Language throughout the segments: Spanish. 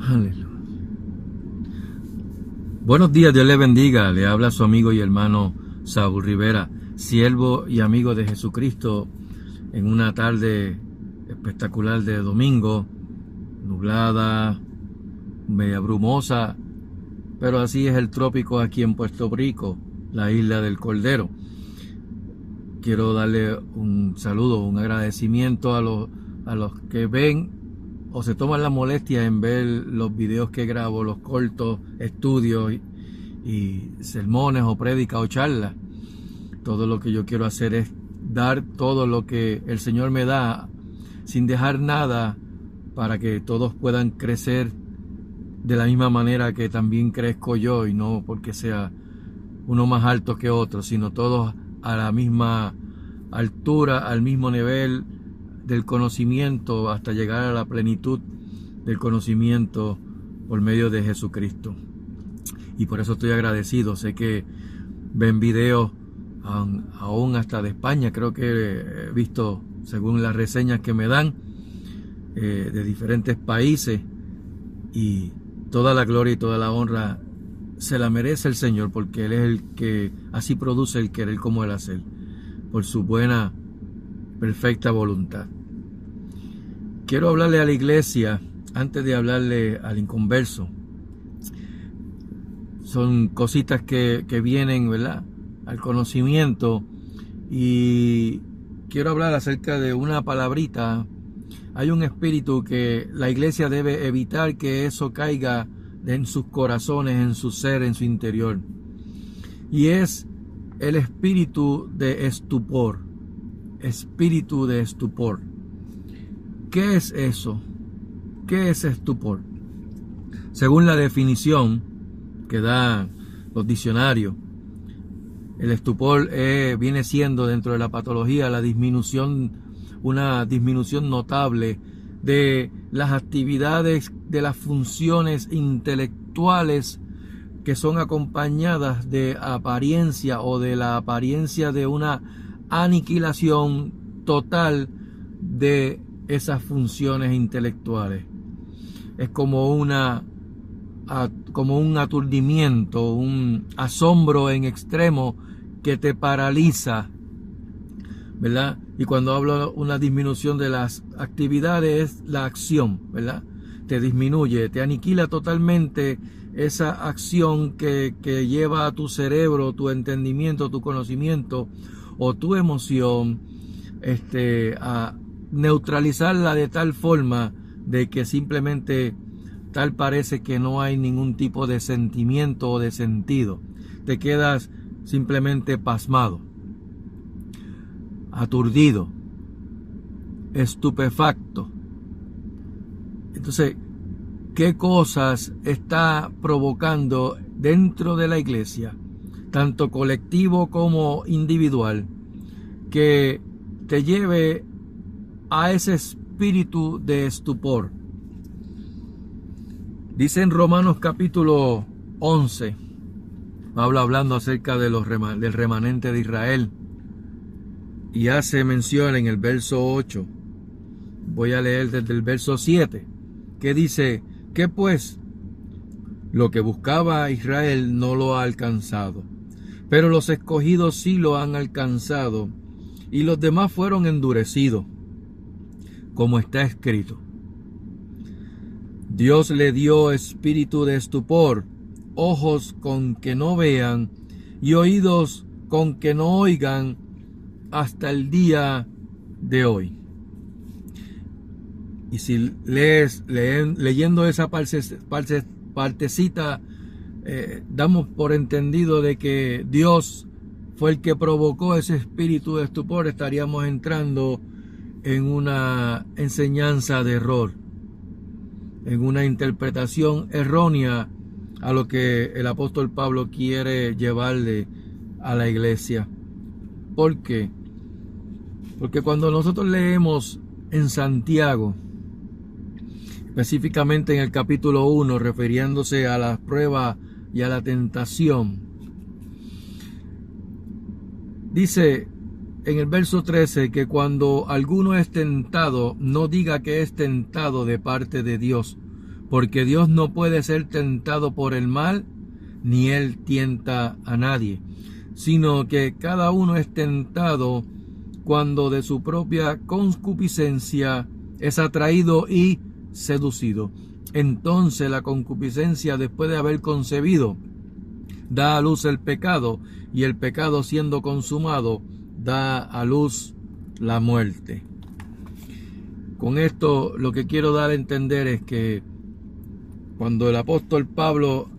Aleluya. Buenos días, Dios le bendiga. Le habla su amigo y hermano Saúl Rivera, siervo y amigo de Jesucristo, en una tarde espectacular de domingo, nublada, media brumosa, pero así es el trópico aquí en Puerto Rico, la isla del Cordero. Quiero darle un saludo, un agradecimiento a los que ven o se toman la molestia en ver los videos que grabo, los cortos, estudios y sermones o prédicas o charlas. Todo lo que yo quiero hacer es dar todo lo que el Señor me da, sin dejar nada, para que todos puedan crecer de la misma manera que también crezco yo, y no porque sea uno más alto que otro, sino todos a la misma altura, al mismo nivel del conocimiento, hasta llegar a la plenitud del conocimiento por medio de Jesucristo. Y por eso estoy agradecido. Sé que ven videos aún hasta de España, creo que he visto, según las reseñas que me dan, de diferentes países, y toda la gloria y toda la honra se la merece el Señor, porque Él es el que así produce el querer como el hacer, por su buena, perfecta voluntad. Quiero hablarle a la iglesia antes de hablarle al inconverso. Son cositas que vienen, ¿verdad?, al conocimiento, y quiero hablar acerca de una palabrita. Hay un espíritu que la iglesia debe evitar que eso caiga en sus corazones, en su ser, en su interior, y es el espíritu de estupor. Espíritu de estupor. ¿Qué es eso? ¿Qué es estupor? Según la definición que dan los diccionarios, el estupor viene siendo, dentro de la patología, una disminución notable de las actividades, de las funciones intelectuales, que son acompañadas de apariencia o de la apariencia de una aniquilación total de esas funciones intelectuales. Es como un aturdimiento, un asombro en extremo que te paraliza, ¿verdad? Y cuando hablo de una disminución de las actividades, es la acción, ¿verdad? Te disminuye, te aniquila totalmente esa acción que lleva a tu cerebro, tu entendimiento, tu conocimiento o tu emoción, a neutralizarla de tal forma de que simplemente tal parece que no hay ningún tipo de sentimiento o de sentido. Te quedas simplemente pasmado, aturdido, estupefacto. Entonces, ¿qué cosas está provocando dentro de la iglesia, tanto colectivo como individual, que te lleve a ese espíritu de estupor? Dice en Romanos capítulo 11, hablando acerca de del remanente de Israel, y hace mención en el verso 8, voy a leer desde el verso 7, que dice: ¿qué pues? Lo que buscaba Israel no lo ha alcanzado, pero los escogidos sí lo han alcanzado, y los demás fueron endurecidos, como está escrito: Dios le dio espíritu de estupor, ojos con que no vean y oídos con que no oigan, hasta el día de hoy. Y si leyendo esa partecita, damos por entendido de que Dios fue el que provocó ese espíritu de estupor, estaríamos entrando en una enseñanza de error, en una interpretación errónea a lo que el apóstol Pablo quiere llevarle a la iglesia. ¿Por qué? Porque cuando nosotros leemos en Santiago, específicamente en el capítulo 1, refiriéndose a las pruebas y a la tentación, dice en el verso 13 que cuando alguno es tentado, no diga que es tentado de parte de Dios, porque Dios no puede ser tentado por el mal, ni Él tienta a nadie, sino que cada uno es tentado cuando de su propia concupiscencia es atraído y seducido. Entonces la concupiscencia, después de haber concebido, da a luz el pecado, y el pecado, siendo consumado, da a luz la muerte. Con esto lo que quiero dar a entender es que cuando el apóstol Pablo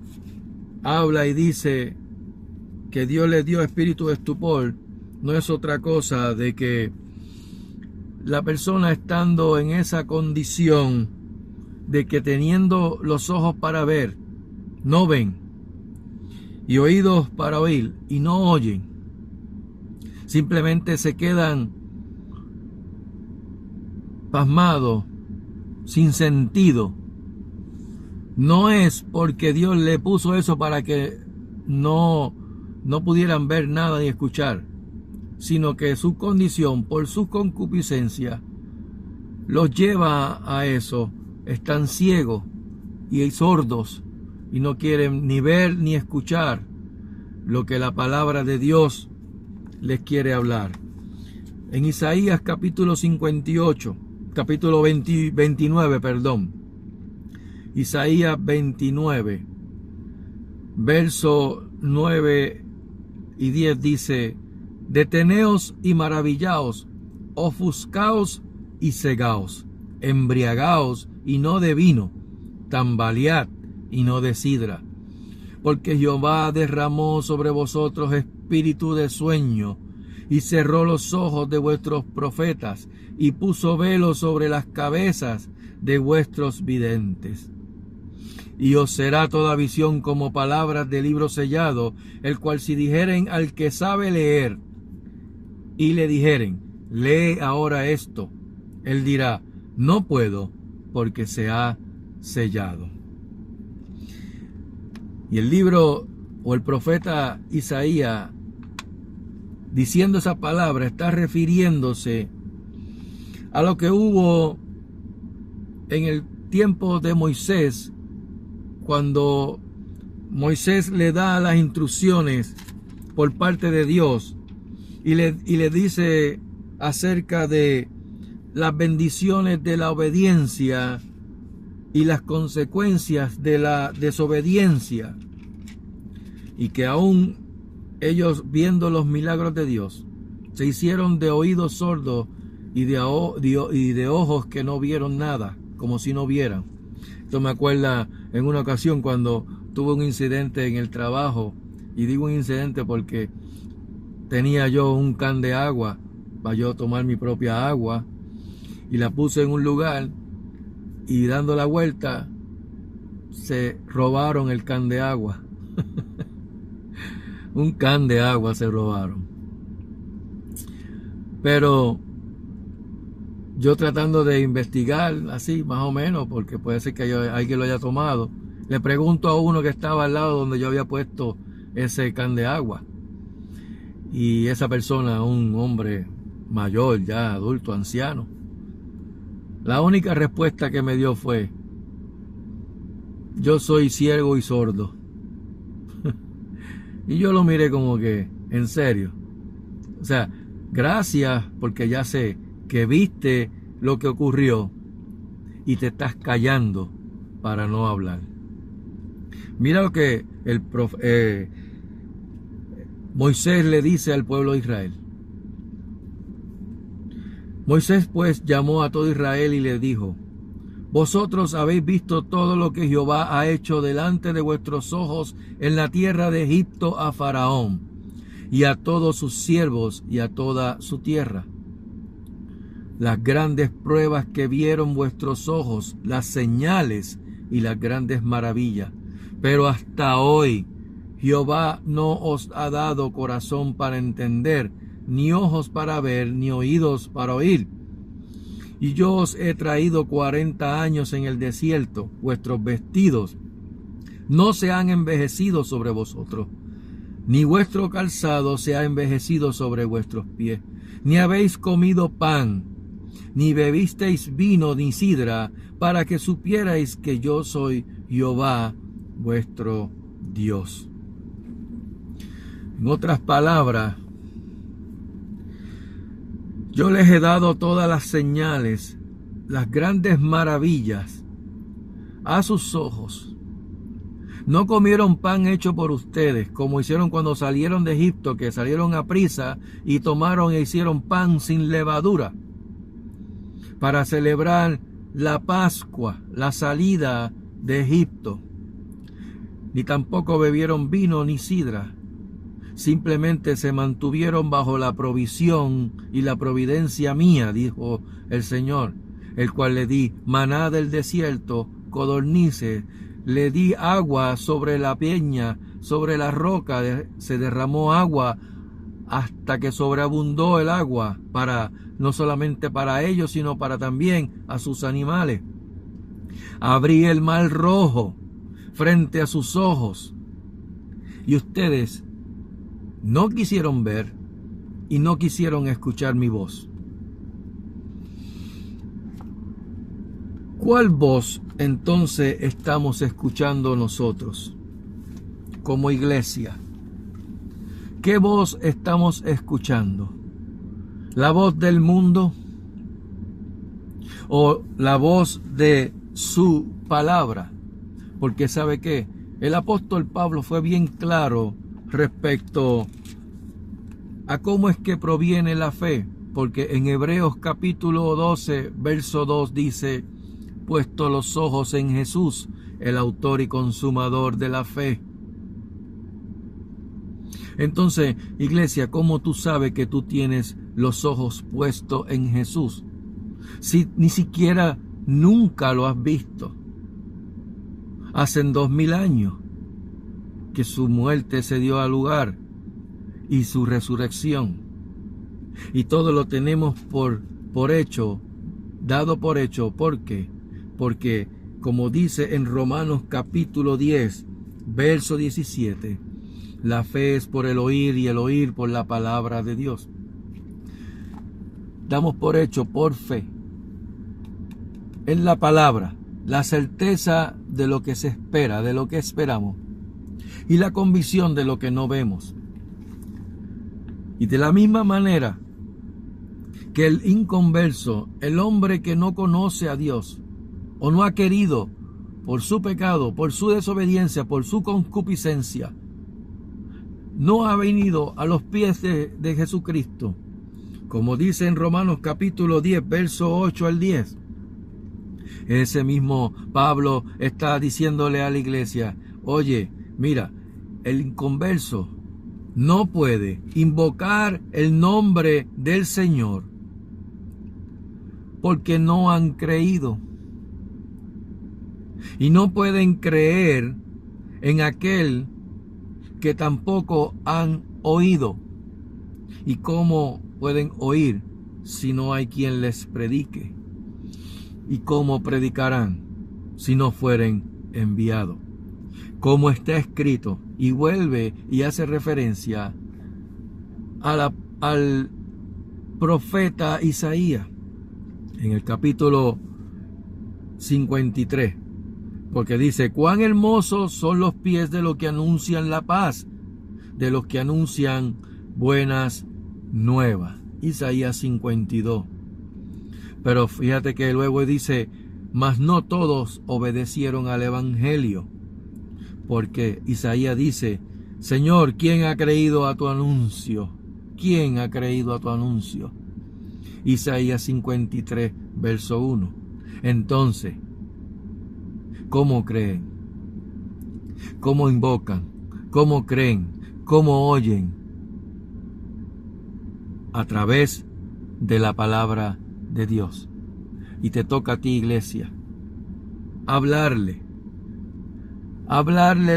habla y dice que Dios le dio espíritu de estupor, no es otra cosa de que la persona, estando en esa condición de que teniendo los ojos para ver, no ven, y oídos para oír, y no oyen, simplemente se quedan pasmados, sin sentido. No es porque Dios le puso eso para que no pudieran ver nada ni escuchar, sino que su condición, por su concupiscencia, los lleva a eso. Están ciegos y sordos y no quieren ni ver ni escuchar lo que la palabra de Dios les quiere hablar. En Isaías capítulo 29, Isaías 29, verso 9 y 10 dice: Deteneos y maravillaos, ofuscaos y cegaos, embriagaos y no de vino, tambalead y no de sidra, porque Jehová derramó sobre vosotros espíritu de sueño, y cerró los ojos de vuestros profetas, y puso velo sobre las cabezas de vuestros videntes. Y os será toda visión como palabras de libro sellado, el cual si dijeren al que sabe leer, y le dijeren, lee ahora esto, él dirá, no puedo, porque se ha sellado. Y el libro o el profeta Isaías, diciendo esa palabra, está refiriéndose a lo que hubo en el tiempo de Moisés, cuando Moisés le da las instrucciones por parte de Dios y le dice acerca de las bendiciones de la obediencia y las consecuencias de la desobediencia, y que aún ellos, viendo los milagros de Dios, se hicieron de oídos sordos y de ojos que no vieron nada, como si no vieran. Esto me acuerda en una ocasión cuando tuve un incidente en el trabajo, y digo un incidente porque tenía yo un can de agua para yo tomar mi propia agua, y la puse en un lugar, y dando la vuelta se robaron el can de agua. Un can de agua se robaron. Pero yo, tratando de investigar así más o menos, porque puede ser que alguien lo haya tomado, le pregunto a uno que estaba al lado donde yo había puesto ese can de agua, y esa persona, un hombre mayor, ya adulto, anciano, la única respuesta que me dio fue: yo soy ciego y sordo. Y yo lo miré como que, ¿en serio? O sea, gracias, porque ya sé que viste lo que ocurrió y te estás callando para no hablar. Mira lo que Moisés le dice al pueblo de Israel. Moisés pues llamó a todo Israel y le dijo: vosotros habéis visto todo lo que Jehová ha hecho delante de vuestros ojos en la tierra de Egipto a Faraón y a todos sus siervos y a toda su tierra. Las grandes pruebas que vieron vuestros ojos, las señales y las grandes maravillas. Pero hasta hoy Jehová no os ha dado corazón para entender, ni ojos para ver, ni oídos para oír. Y yo os he traído 40 años en el desierto, vuestros vestidos no se han envejecido sobre vosotros, ni vuestro calzado se ha envejecido sobre vuestros pies, ni habéis comido pan, ni bebisteis vino ni sidra, para que supierais que yo soy Jehová vuestro Dios. En otras palabras, yo les he dado todas las señales, las grandes maravillas a sus ojos. No comieron pan hecho por ustedes, como hicieron cuando salieron de Egipto, que salieron a prisa y tomaron e hicieron pan sin levadura para celebrar la Pascua, la salida de Egipto. Ni tampoco bebieron vino ni sidra. Simplemente se mantuvieron bajo la provisión y la providencia mía, dijo el Señor, el cual le di maná del desierto, codornices, le di agua sobre la peña, sobre la roca se derramó agua hasta que sobreabundó el agua, no solamente para ellos, sino para también a sus animales. Abrí el mar rojo frente a sus ojos, y ustedes no quisieron ver y no quisieron escuchar mi voz. ¿Cuál voz entonces estamos escuchando nosotros como iglesia? ¿Qué voz estamos escuchando? ¿La voz del mundo o la voz de su palabra? Porque ¿sabe qué? El apóstol Pablo fue bien claro respecto a cómo es que proviene la fe, porque en Hebreos capítulo 12, verso 2 dice: puesto los ojos en Jesús, el autor y consumador de la fe. Entonces, iglesia, ¿cómo tú sabes que tú tienes los ojos puestos en Jesús? Si ni siquiera nunca lo has visto. Hace 2000 años que su muerte se dio a lugar y su resurrección. Y todo lo tenemos por hecho, dado por hecho. ¿Por qué? Porque, como dice en Romanos capítulo 10, verso 17, la fe es por el oír y el oír por la palabra de Dios. Damos por hecho, por fe, en la palabra, la certeza de lo que se espera, de lo que esperamos, y la convicción de lo que no vemos. Y de la misma manera que el inconverso, el hombre que no conoce a Dios, o no ha querido, por su pecado, por su desobediencia, por su concupiscencia, no ha venido a los pies de Jesucristo. Como dice en Romanos capítulo 10, verso 8 al 10. Ese mismo Pablo está diciéndole a la iglesia: oye, mira, el inconverso no puede invocar el nombre del Señor porque no han creído. Y no pueden creer en aquel que tampoco han oído. ¿Y cómo pueden oír si no hay quien les predique? ¿Y cómo predicarán si no fueren enviados? Como está escrito, y vuelve y hace referencia al profeta Isaías en el capítulo 53. Porque dice: cuán hermosos son los pies de los que anuncian la paz, de los que anuncian buenas nuevas. Isaías 52. Pero fíjate que luego dice: mas no todos obedecieron al evangelio. Porque Isaías dice: Señor, ¿quién ha creído a tu anuncio? ¿Quién ha creído a tu anuncio? Isaías 53, verso 1. Entonces, ¿cómo creen? ¿Cómo invocan? ¿Cómo creen? ¿Cómo oyen? A través de la palabra de Dios. Y te toca a ti, iglesia, hablarle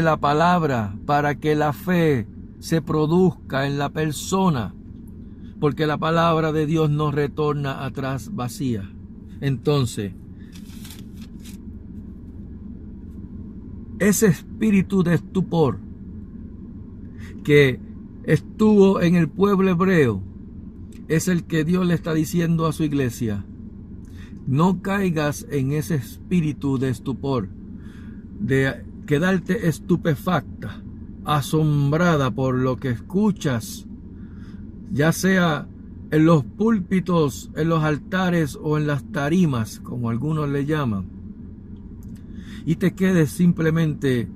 la palabra para que la fe se produzca en la persona, porque la palabra de Dios no retorna atrás vacía. Entonces, ese espíritu de estupor que estuvo en el pueblo hebreo es el que Dios le está diciendo a su iglesia: No caigas en ese espíritu de estupor, de quedarte estupefacta, asombrada por lo que escuchas, ya sea en los púlpitos, en los altares o en las tarimas, como algunos le llaman, y te quedes simplemente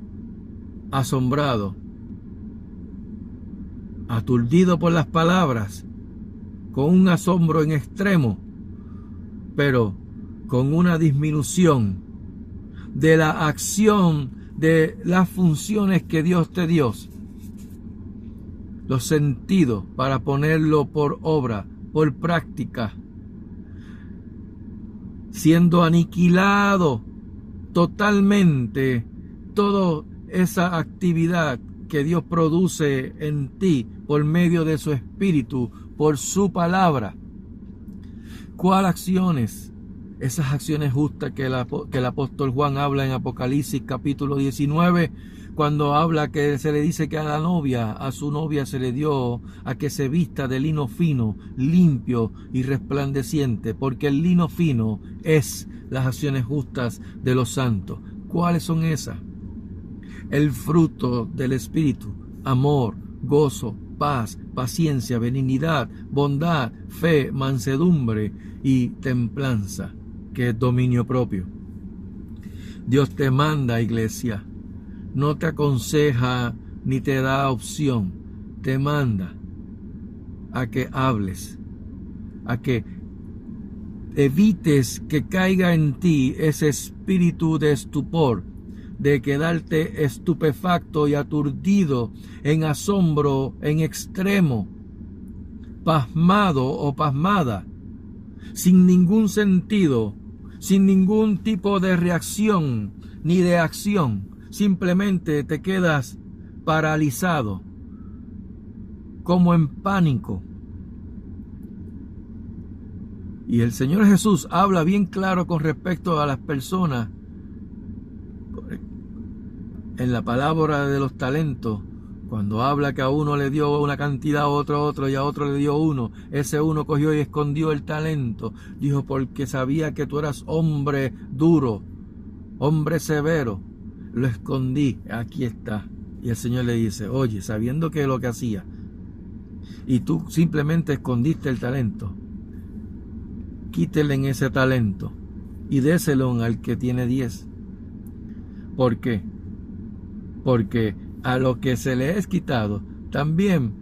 asombrado, aturdido por las palabras, con un asombro en extremo, pero con una disminución de la acción de las funciones que Dios te dio, los sentidos para ponerlo por obra, por práctica, siendo aniquilado totalmente toda esa actividad que Dios produce en ti por medio de su Espíritu, por su palabra. ¿Cuáles acciones? Esas acciones justas que el apóstol Juan habla en Apocalipsis capítulo 19, cuando habla que se le dice que a su novia se le dio a que se vista de lino fino, limpio y resplandeciente, porque el lino fino es las acciones justas de los santos. ¿Cuáles son esas? El fruto del Espíritu: amor, gozo, paz, paciencia, benignidad, bondad, fe, mansedumbre y templanza, que es dominio propio. Dios te manda, iglesia, no te aconseja ni te da opción, te manda a que hables, a que evites que caiga en ti ese espíritu de estupor, de quedarte estupefacto y aturdido, en asombro, en extremo, pasmado o pasmada, sin ningún sentido, sin ningún tipo de reacción ni de acción. Simplemente te quedas paralizado, como en pánico. Y el Señor Jesús habla bien claro con respecto a las personas en la parábola de los talentos, cuando habla que a uno le dio una cantidad, a otro y a otro le dio uno. Ese uno cogió y escondió el talento. Dijo: porque sabía que tú eras hombre duro, hombre severo, lo escondí, aquí está. Y el Señor le dice: oye, sabiendo que es lo que hacía, y tú simplemente escondiste el talento, quítele en ese talento y déselo al que tiene 10. ¿Por qué? Porque a lo que se le es quitado, también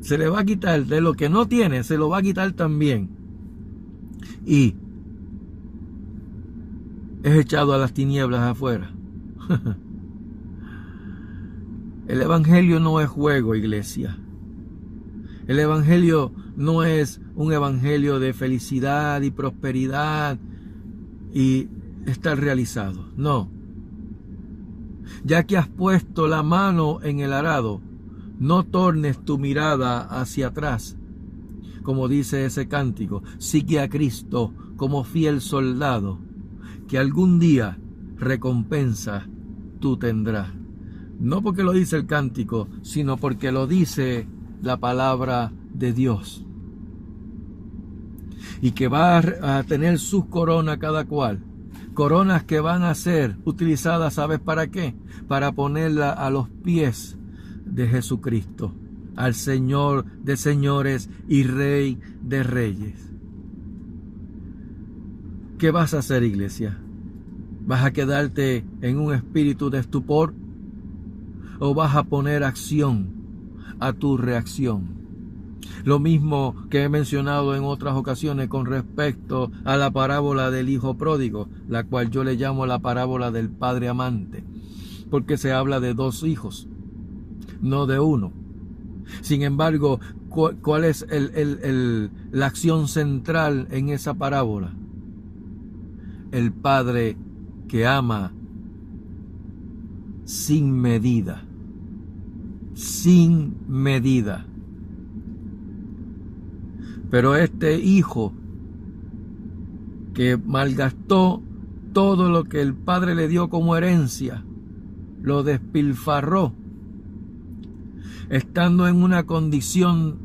se le va a quitar. De lo que no tiene, se lo va a quitar también. Y es echado a las tinieblas afuera. El evangelio no es juego, iglesia. El evangelio no es un evangelio de felicidad y prosperidad y estar realizado. No. Ya que has puesto la mano en el arado, no tornes tu mirada hacia atrás. Como dice ese cántico: sigue a Cristo como fiel soldado, que algún día recompensa tú tendrás. No porque lo dice el cántico, sino porque lo dice la palabra de Dios. Y que va a tener sus coronas cada cual. Coronas que van a ser utilizadas, ¿sabes para qué? Para ponerla a los pies de Jesucristo, al Señor de señores y Rey de reyes. ¿Qué vas a hacer, iglesia? ¿Vas a quedarte en un espíritu de estupor? ¿O vas a poner acción a tu reacción? Lo mismo que he mencionado en otras ocasiones con respecto a la parábola del hijo pródigo, la cual yo le llamo la parábola del padre amante, porque se habla de 2 hijos, no de uno. Sin embargo, ¿cuál es la acción central en esa parábola? El padre que ama sin medida. Sin medida. Pero este hijo que malgastó todo lo que el padre le dio como herencia, lo despilfarró, estando en una condición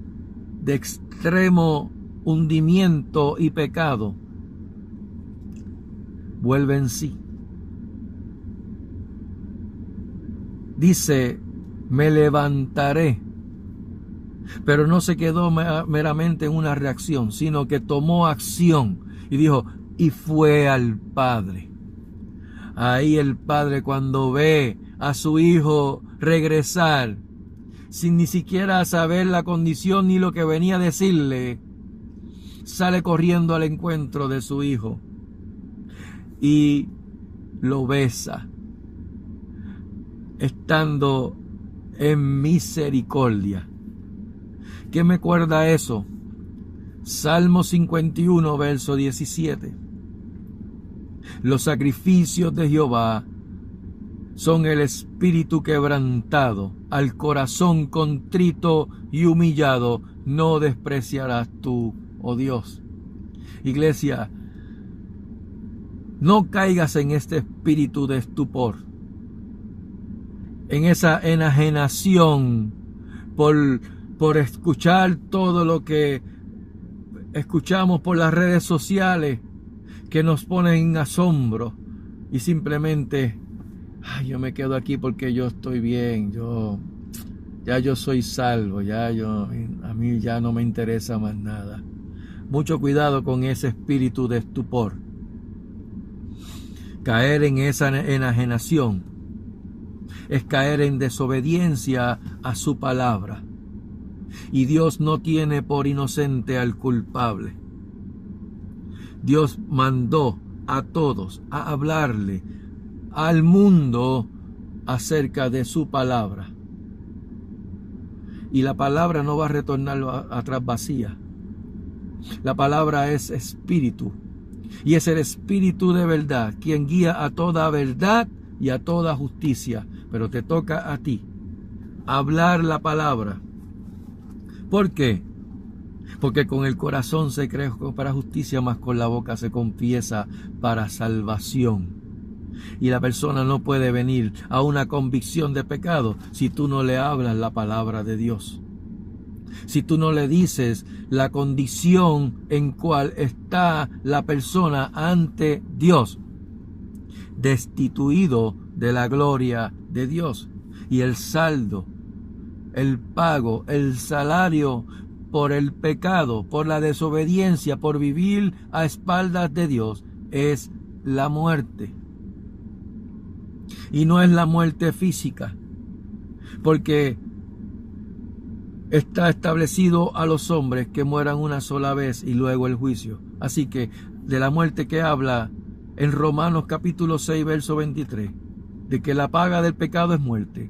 de extremo hundimiento y pecado, vuelve en sí. Dice, me levantaré. Pero no se quedó meramente en una reacción, sino que tomó acción y dijo, y fue al Padre. Ahí el Padre, cuando ve a su hijo regresar, sin ni siquiera saber la condición ni lo que venía a decirle, sale corriendo al encuentro de su hijo y lo besa, estando en misericordia. ¿Qué me acuerda eso? Salmo 51, verso 17. Los sacrificios de Jehová son el espíritu quebrantado, al corazón contrito y humillado no despreciarás tú, oh Dios. Iglesia, no caigas en este espíritu de estupor, en esa enajenación por escuchar todo lo que escuchamos por las redes sociales que nos ponen en asombro y simplemente, yo me quedo aquí porque yo estoy bien, yo soy salvo, a mí ya no me interesa más nada. Mucho cuidado con ese espíritu de estupor. Caer en esa enajenación es caer en desobediencia a su palabra. Y Dios no tiene por inocente al culpable. Dios mandó a todos a hablarle al mundo acerca de su palabra. Y la palabra no va a retornar atrás vacía. La palabra es espíritu. Y es el espíritu de verdad quien guía a toda verdad y a toda justicia. Pero te toca a ti hablar la palabra. ¿Por qué? Porque con el corazón se cree para justicia, mas con la boca se confiesa para salvación. Y la persona no puede venir a una convicción de pecado si tú no le hablas la palabra de Dios. Si tú no le dices la condición en cual está la persona ante Dios, destituido de la gloria de Dios. Y el saldo, el pago, el salario por el pecado, por la desobediencia, por vivir a espaldas de Dios, es la muerte. Y no es la muerte física, porque está establecido a los hombres que mueran una sola vez y luego el juicio. Así que de la muerte que habla en Romanos capítulo 6, verso 23, de que la paga del pecado es muerte.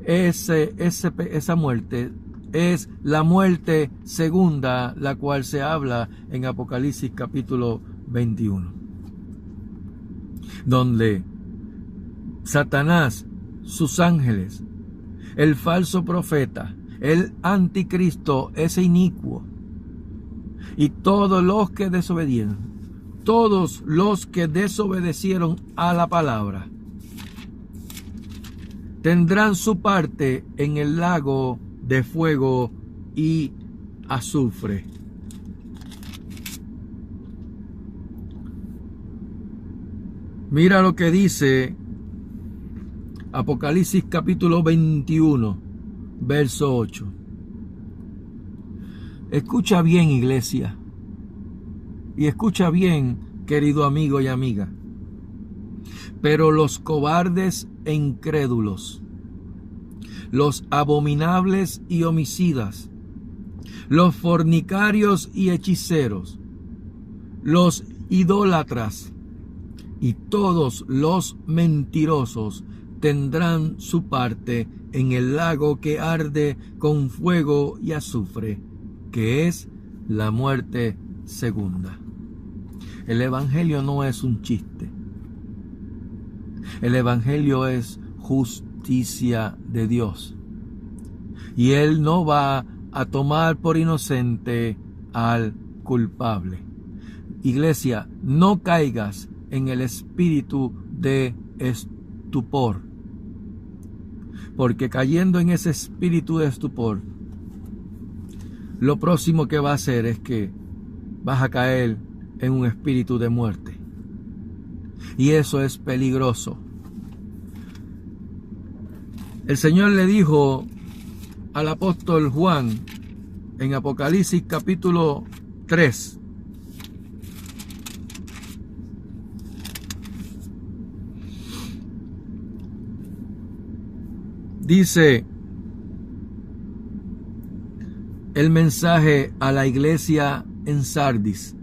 Esa muerte es la muerte segunda, la cual se habla en Apocalipsis capítulo 21, donde Satanás, sus ángeles, el falso profeta, el anticristo, ese inicuo, y todos los que desobedecieron a la palabra, tendrán su parte en el lago de fuego y azufre. Mira lo que dice Apocalipsis capítulo 21, verso 8. Escucha bien, iglesia, y escucha bien, querido amigo y amiga. Pero los cobardes e incrédulos, los abominables y homicidas, los fornicarios y hechiceros, los idólatras y todos los mentirosos tendrán su parte en el lago que arde con fuego y azufre, que es la muerte segunda. El evangelio no es un chiste. El evangelio es justicia de Dios. Y Él no va a tomar por inocente al culpable. Iglesia, no caigas en el espíritu de estupor. Porque cayendo en ese espíritu de estupor, lo próximo que va a hacer es que vas a caer en un espíritu de muerte. Y eso es peligroso. El Señor le dijo al apóstol Juan en Apocalipsis capítulo 3. Dice el mensaje a la iglesia en Sardis: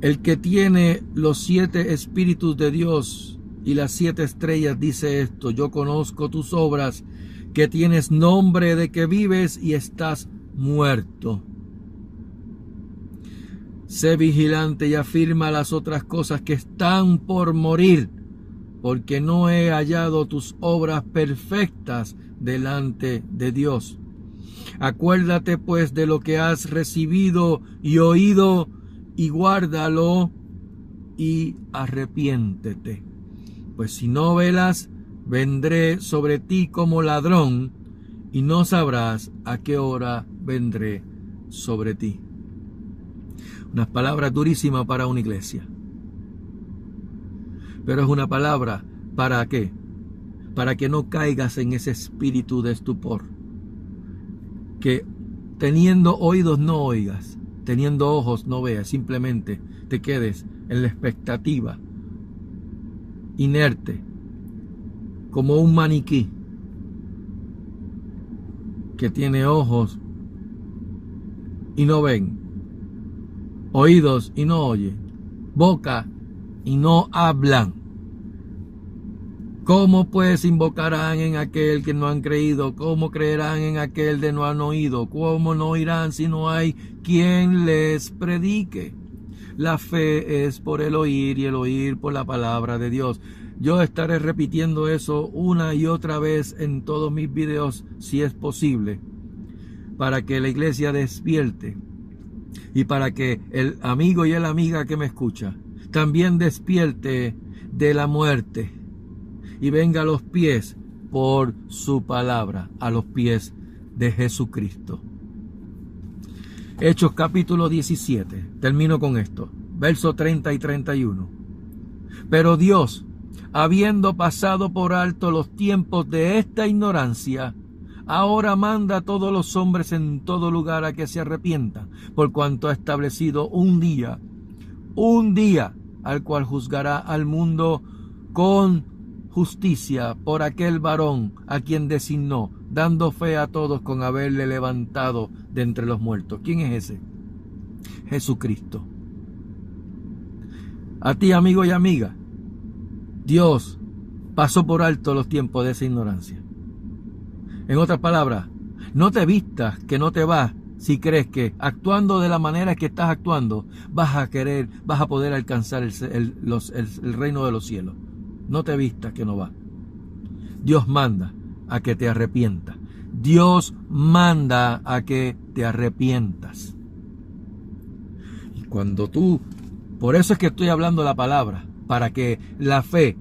el que tiene los 7 espíritus de Dios y las 7 estrellas dice esto: yo conozco tus obras, que tienes nombre de que vives y estás muerto. Sé vigilante y afirma las otras cosas que están por morir, porque no he hallado tus obras perfectas delante de Dios. Acuérdate pues de lo que has recibido y oído, y guárdalo y arrepiéntete. Pues si no velas, vendré sobre ti como ladrón, y no sabrás a qué hora vendré sobre ti. Unas palabras durísimas para una iglesia. Pero es una palabra, ¿para qué? Para que no caigas en ese espíritu de estupor. Que teniendo oídos no oigas, teniendo ojos no veas, simplemente te quedes en la expectativa, inerte, como un maniquí que tiene ojos y no ven, oídos y no oyen, boca y no hablan. ¿Cómo pues invocarán en aquel que no han creído? ¿Cómo creerán en aquel de no han oído? ¿Cómo no oirán si no hay quien les predique? La fe es por el oír y el oír por la palabra de Dios. Yo estaré repitiendo eso una y otra vez en todos mis videos, si es posible, para que la iglesia despierte y para que el amigo y la amiga que me escucha también despierte de la muerte y venga a los pies por su palabra, a los pies de Jesucristo. Hechos capítulo 17, termino con esto, versos 30 y 31. Pero Dios, habiendo pasado por alto los tiempos de esta ignorancia, ahora manda a todos los hombres en todo lugar a que se arrepientan, por cuanto ha establecido un día al cual juzgará al mundo con justicia por aquel varón a quien designó, dando fe a todos con haberle levantado de entre los muertos. ¿Quién es ese? Jesucristo. A ti, amigo y amiga, Dios pasó por alto los tiempos de esa ignorancia. En otras palabras, no te vistas que no te vas si crees que actuando de la manera que estás actuando vas a poder alcanzar el reino de los cielos. No te vistas que no va. Dios manda a que te arrepientas. Dios manda a que te arrepientas. Y cuando por eso es que estoy hablando la palabra, para que la fe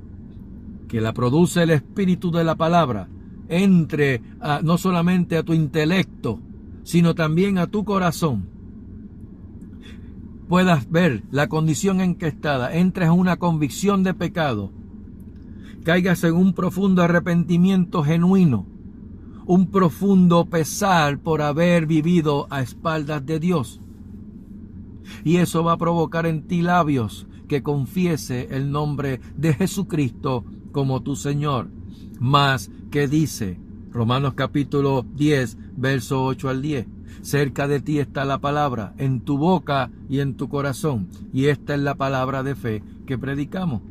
que la produce el espíritu de la palabra entre no solamente a tu intelecto, sino también a tu corazón. Puedas ver la condición en que estás, entres en una convicción de pecado, caigas en un profundo arrepentimiento genuino, un profundo pesar por haber vivido a espaldas de Dios. Y eso va a provocar en ti labios que confiese el nombre de Jesucristo como tu Señor. Más que dice Romanos capítulo 10, verso 8 al 10. Cerca de ti está la palabra, en tu boca y en tu corazón. Y esta es la palabra de fe que predicamos.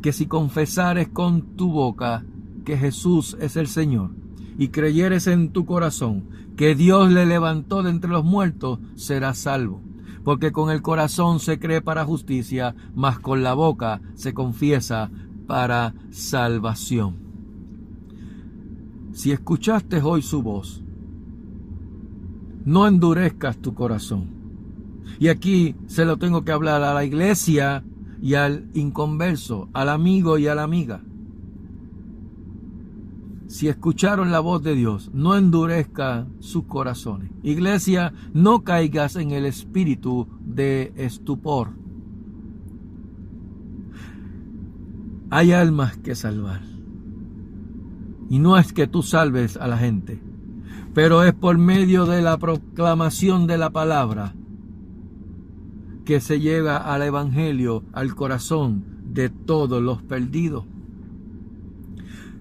Que si confesares con tu boca que Jesús es el Señor y creyeres en tu corazón que Dios le levantó de entre los muertos, serás salvo. Porque con el corazón se cree para justicia, mas con la boca se confiesa para salvación. Si escuchaste hoy su voz, no endurezcas tu corazón. Y aquí se lo tengo que hablar a la iglesia y al inconverso, al amigo y a la amiga. Si escucharon la voz de Dios, no endurezcan sus corazones. Iglesia, no caigas en el espíritu de estupor. Hay almas que salvar. Y no es que tú salves a la gente, pero es por medio de la proclamación de la palabra que se llega al evangelio, al corazón de todos los perdidos.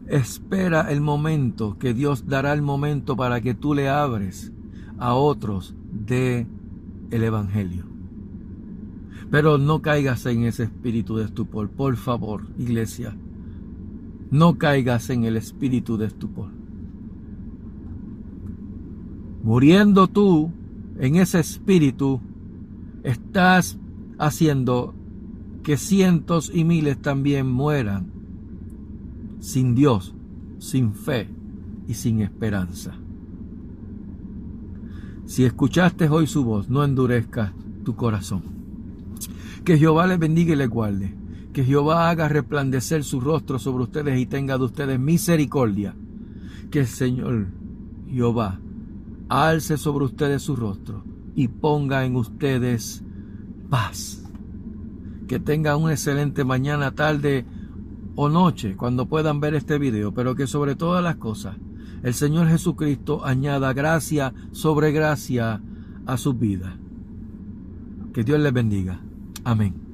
Espera el momento, que Dios dará el momento para que tú le abres a otros de el evangelio. Pero no caigas en ese espíritu de estupor, por favor, iglesia. No caigas en el espíritu de estupor. Muriendo tú en ese espíritu, estás haciendo que cientos y miles también mueran sin Dios, sin fe y sin esperanza. Si escuchaste hoy su voz, no endurezcas tu corazón. Que Jehová les bendiga y les guarde. Que Jehová haga resplandecer su rostro sobre ustedes y tenga de ustedes misericordia. Que el Señor Jehová alce sobre ustedes su rostro y ponga en ustedes paz. Que tengan una excelente mañana, tarde o noche cuando puedan ver este video, pero que sobre todas las cosas el Señor Jesucristo añada gracia sobre gracia a sus vidas. Que Dios les bendiga. Amén.